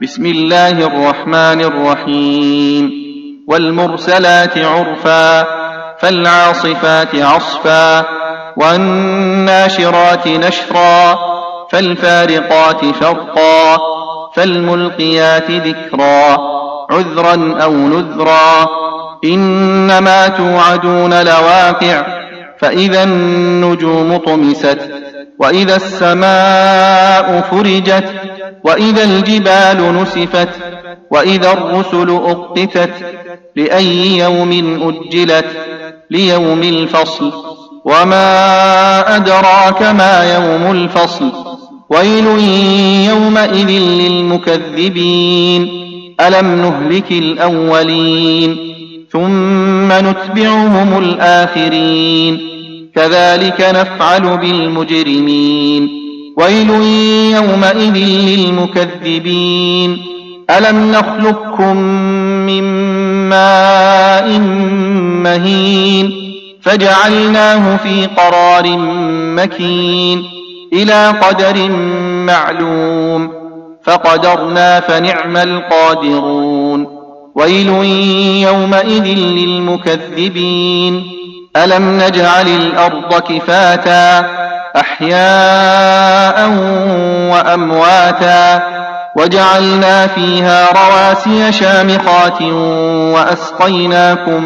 بسم الله الرحمن الرحيم. والمرسلات عرفا فالعاصفات عصفا والناشرات نشرا فالفارقات فرقا فالملقيات ذكرا عذرا أو نذرا إنما توعدون لواقع فإذا النجوم طمست وإذا السماء فرجت وإذا الجبال نسفت وإذا الرسل أقتت لأي يوم أجلت ليوم الفصل وما أدراك ما يوم الفصل ويل يومئذ للمكذبين ألم نهلك الأولين ثم نتبعهم الآخرين كذلك نفعل بالمجرمين ويل يومئذ للمكذبين ألم نخلقكم من ماء مهين فجعلناه في قرار مكين إلى قدر معلوم فقدرنا فنعم القادرون ويل يومئذ للمكذبين ألم نجعل الأرض كفاتا أحياء وأمواتا وجعلنا فيها رواسي شامخات وأسقيناكم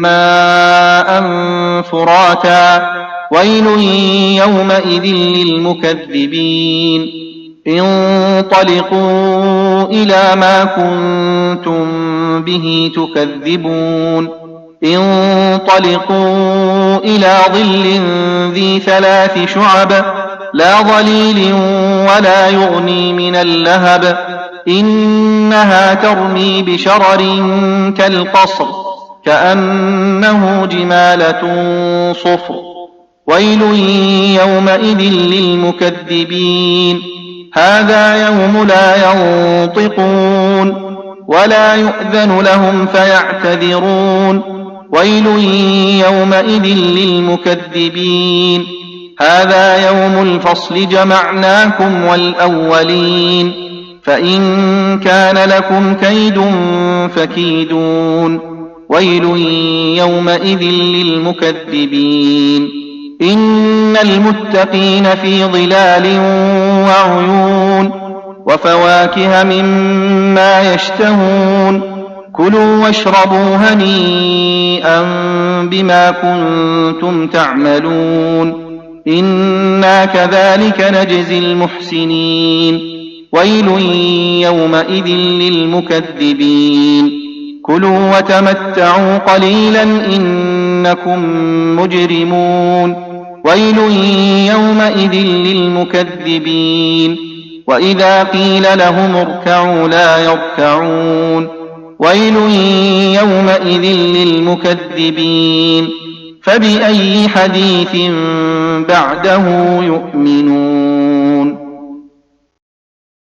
ماء فراتا ويل يومئذ للمكذبين انطلقوا إلى ما كنتم به تكذبون انطلقوا إلى ظل ذي 3 شعب لا ظليل ولا يغني من اللهب إنها ترمي بشرر كالقصر كأنه جمالة صفر ويل يومئذ للمكذبين هذا يوم لا ينطقون ولا يؤذن لهم فيعتذرون ويل يومئذ للمكذبين هذا يوم الفصل جمعناكم والأولين فإن كان لكم كيد فكيدون ويل يومئذ للمكذبين إن المتقين في ظلال وعيون وفواكه مما يشتهون كلوا واشربوا هنيئا بما كنتم تعملون إنا كذلك نجزي المحسنين ويل يومئذ للمكذبين كلوا وتمتعوا قليلا إنكم مجرمون ويل يومئذ للمكذبين وإذا قيل لهم اركعوا لا يركعون ويل يومئذ للمكذبين فبأي حديث بعده يؤمنون